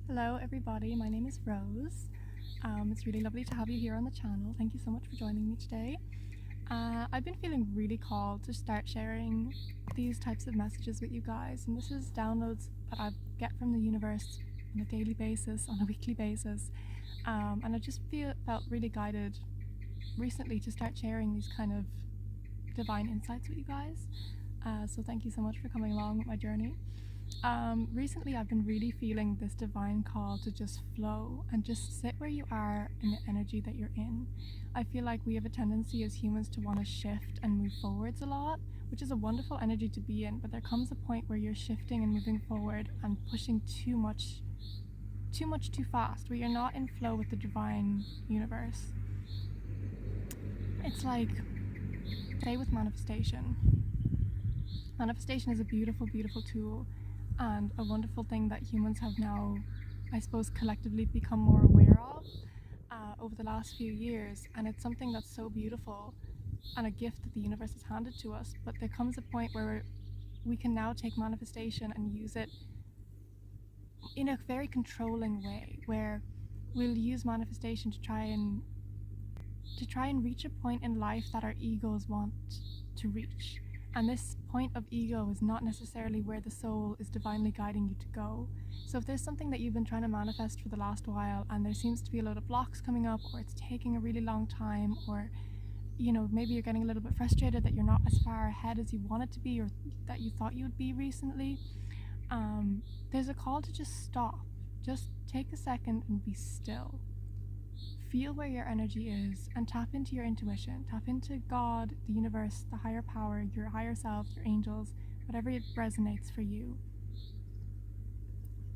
Hello, everybody. My name is Rose. It's really lovely to have you here on the channel. Thank you so much for joining me today. I've been feeling really called to start sharing these types of messages with you guys, and this is downloads that I get from the universe on a daily basis, on a weekly basis, and I just felt really guided recently to start sharing these kind of divine insights with you guys. So thank you so much for coming along with my journey. Recently, I've been really feeling this divine call to just flow and just sit where you are in the energy that you're in. I feel like we have a tendency as humans to want to shift and move forwards a lot, which is a wonderful energy to be in, but there comes a point where you're shifting and moving forward and pushing too much too fast, where you're not in flow with the divine universe. It's like, say, with manifestation. Manifestation is a beautiful, beautiful tool and a wonderful thing that humans have now, I suppose, collectively become more aware of over the last few years. And it's something that's so beautiful and a gift that the universe has handed to us. But there comes a point where we can now take manifestation and use it in a very controlling way, where we'll use manifestation to try and reach a point in life that our egos want to reach. And this point of ego is not necessarily where the soul is divinely guiding you to go. So if there's something that you've been trying to manifest for the last while and there seems to be a lot of blocks coming up, or it's taking a really long time, or maybe you're getting a little bit frustrated that you're not as far ahead as you wanted to be or that you thought you would be recently, there's a call to just stop. Just take a second and be still. Feel where your energy is and tap into your intuition. Tap into God, the universe, the higher power, your higher self, your angels, whatever resonates for you.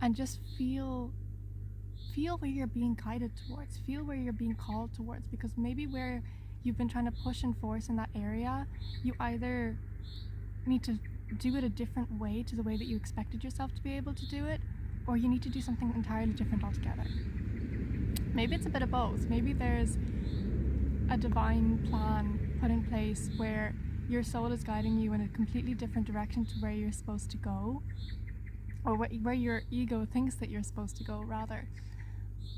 And just feel where you're being guided towards. Feel where you're being called towards, because maybe where you've been trying to push and force in that area, you either need to do it a different way to the way that you expected yourself to be able to do it, or you need to do something entirely different altogether. Maybe it's a bit of both. Maybe there's a divine plan put in place where your soul is guiding you in a completely different direction to where you're supposed to go, or where your ego thinks that you're supposed to go, rather.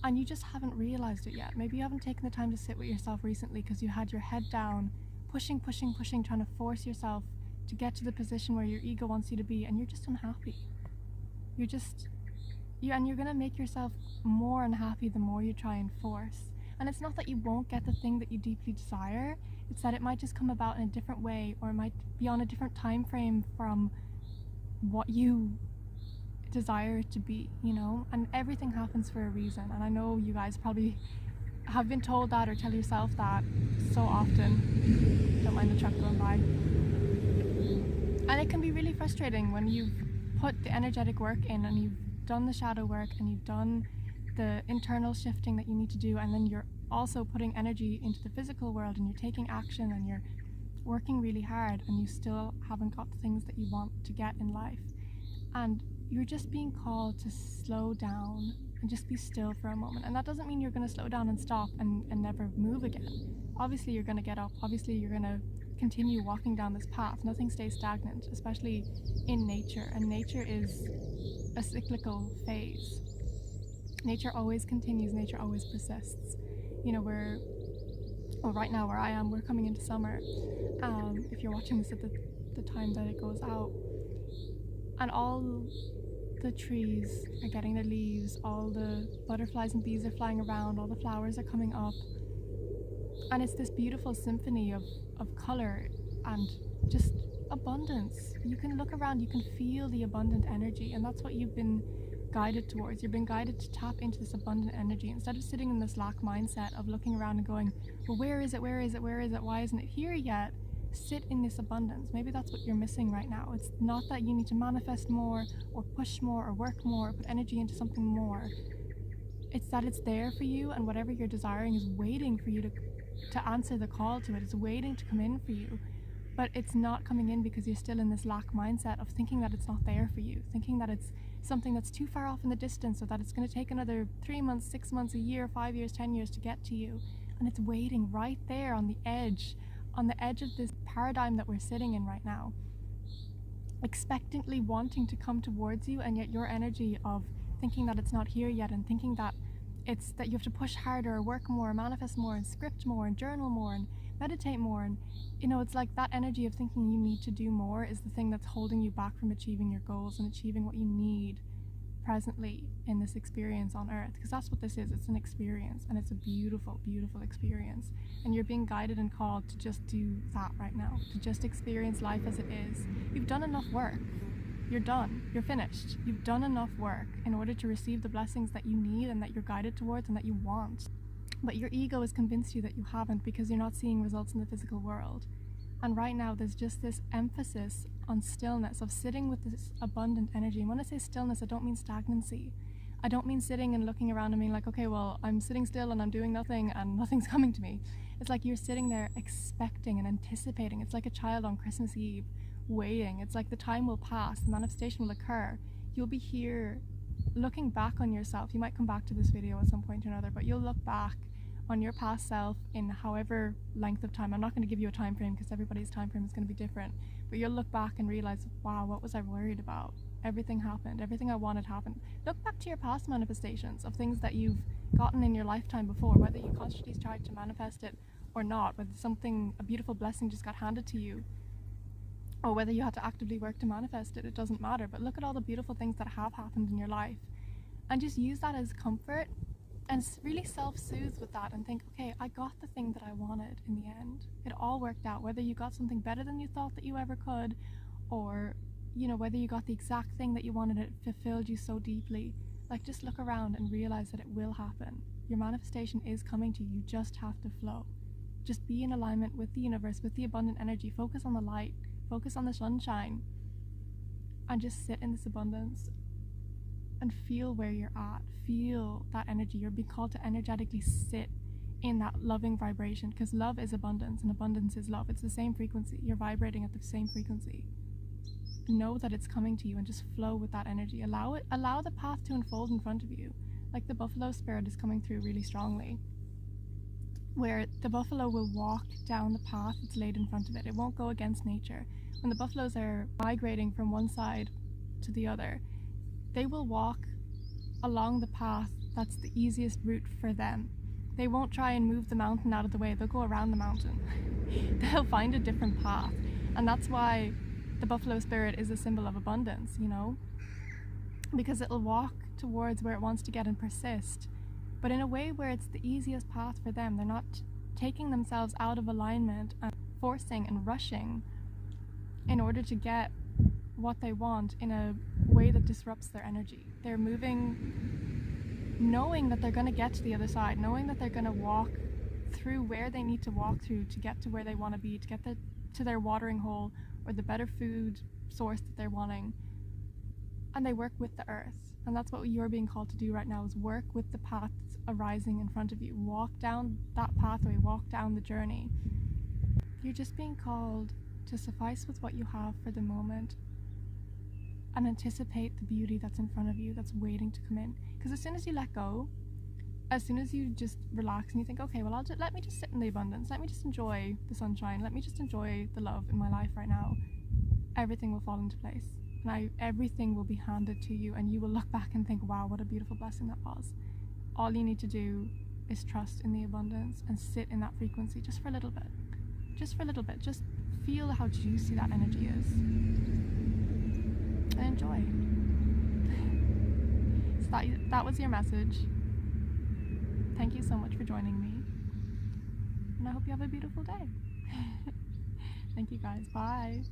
And you just haven't realized it yet. Maybe you haven't taken the time to sit with yourself recently because you had your head down, pushing, trying to force yourself to get to the position where your ego wants you to be, and you're just unhappy. And you're going to make yourself more unhappy the more you try and force. And it's not that you won't get the thing that you deeply desire, it's that it might just come about in a different way, or it might be on a different time frame from what you desire it to be, and everything happens for a reason. And I know you guys probably have been told that or tell yourself that so often. Don't mind the truck going by. And it can be really frustrating when you've put the energetic work in and you've done the shadow work and you've done the internal shifting that you need to do, and then you're also putting energy into the physical world and you're taking action and you're working really hard, and you still haven't got the things that you want to get in life. And you're just being called to slow down and just be still for a moment. And that doesn't mean you're going to slow down and stop and never move again. Obviously you're going to get up, obviously you're going to continue walking down this path. Nothing stays stagnant, especially in nature, and nature is a cyclical phase. Nature always continues, nature always persists. Right now where I am, we're coming into summer. If you're watching this at the time that it goes out, and all the trees are getting their leaves, all the butterflies and bees are flying around, all the flowers are coming up, and it's this beautiful symphony of color and just abundance. You can look around, you can feel the abundant energy, and that's what you've been guided towards. You've been guided to tap into this abundant energy instead of sitting in this lack mindset of looking around and going, well, where is it, why isn't it here yet? Sit in this abundance. Maybe that's what you're missing right now. It's not that you need to manifest more or push more or work more or put energy into something more. It's that it's there for you, and whatever you're desiring is waiting for you to answer the call to it. It's waiting to come in for you. But it's not coming in because you're still in this lack mindset of thinking that it's not there for you, thinking that it's something that's too far off in the distance, or that it's going to take another 3 months, 6 months, a year, 5 years, 10 years to get to you. And it's waiting right there on the edge of this paradigm that we're sitting in right now, expectantly wanting to come towards you, and yet your energy of thinking that it's not here yet, and thinking that it's that you have to push harder, work more, manifest more, and script more, and journal more, and meditate more. And it's like that energy of thinking you need to do more is the thing that's holding you back from achieving your goals and achieving what you need presently in this experience on earth, because that's what this is. It's an experience, and it's a beautiful, beautiful experience, and you're being guided and called to just do that right now, to just experience life as it is. You've done enough work. You're done. You're finished. You've done enough work in order to receive the blessings that you need and that you're guided towards and that you want. But your ego has convinced you that you haven't, because you're not seeing results in the physical world. And right now there's just this emphasis on stillness, of sitting with this abundant energy. And when I say stillness, I don't mean stagnancy. I don't mean sitting and looking around and being like, okay, well, I'm sitting still and I'm doing nothing and nothing's coming to me. It's like you're sitting there expecting and anticipating. It's like a child on Christmas Eve waiting. It's like the time will pass, the manifestation will occur. You'll be here looking back on yourself. You might come back to this video at some point or another, but you'll look back on your past self in however length of time. I'm not going to give you a time frame because everybody's time frame is going to be different, but you'll look back and realize, wow, what was I worried about? Everything happened. Everything I wanted happened. Look back to your past manifestations of things that you've gotten in your lifetime before, whether you consciously tried to manifest it or not, whether a beautiful blessing just got handed to you, or whether you had to actively work to manifest it. It doesn't matter. But look at all the beautiful things that have happened in your life and just use that as comfort, and really self-soothe with that, and think, okay, I got the thing that I wanted in the end. It all worked out, whether you got something better than you thought that you ever could, or whether you got the exact thing that you wanted, it fulfilled you so deeply. Like, just look around and realize that it will happen. Your manifestation is coming to you. You just have to flow. Just be in alignment with the universe, with the abundant energy. Focus on the light, focus on the sunshine, and just sit in this abundance and feel where you're at. Feel that energy. You're being called to energetically sit in that loving vibration, because love is abundance and abundance is love. It's the same frequency. You're vibrating at the same frequency. Know that it's coming to you and just flow with that energy. Allow the path to unfold in front of you. Like the buffalo spirit is coming through really strongly, where the buffalo will walk down the path that's laid in front of it. It won't go against nature. When the buffaloes are migrating from one side to the other, they will walk along the path that's the easiest route for them. They won't try and move the mountain out of the way. They'll go around the mountain. They'll find a different path. And that's why the buffalo spirit is a symbol of abundance, because it'll walk towards where it wants to get and persist, but in a way where it's the easiest path for them. They're not taking themselves out of alignment and forcing and rushing in order to get what they want in a way that disrupts their energy. They're moving knowing that they're going to get to the other side, knowing that they're going to walk through where they need to walk through to get to where they want to be, to get to their watering hole or the better food source that they're wanting. And they work with the earth. And that's what you're being called to do right now, is work with the path arising in front of you. Walk down that pathway, walk down the journey. You're just being called to suffice with what you have for the moment and anticipate the beauty that's in front of you, that's waiting to come in. Because as soon as you let go, as soon as you just relax and you think, okay, well, let me just sit in the abundance, let me just enjoy the sunshine, let me just enjoy the love in my life right now, everything will fall into place. And everything will be handed to you, and you will look back and think, wow, what a beautiful blessing that was. All you need to do is trust in the abundance and sit in that frequency just for a little bit. Just for a little bit. Just feel how juicy that energy is. And enjoy. So that was your message. Thank you so much for joining me. And I hope you have a beautiful day. Thank you guys. Bye.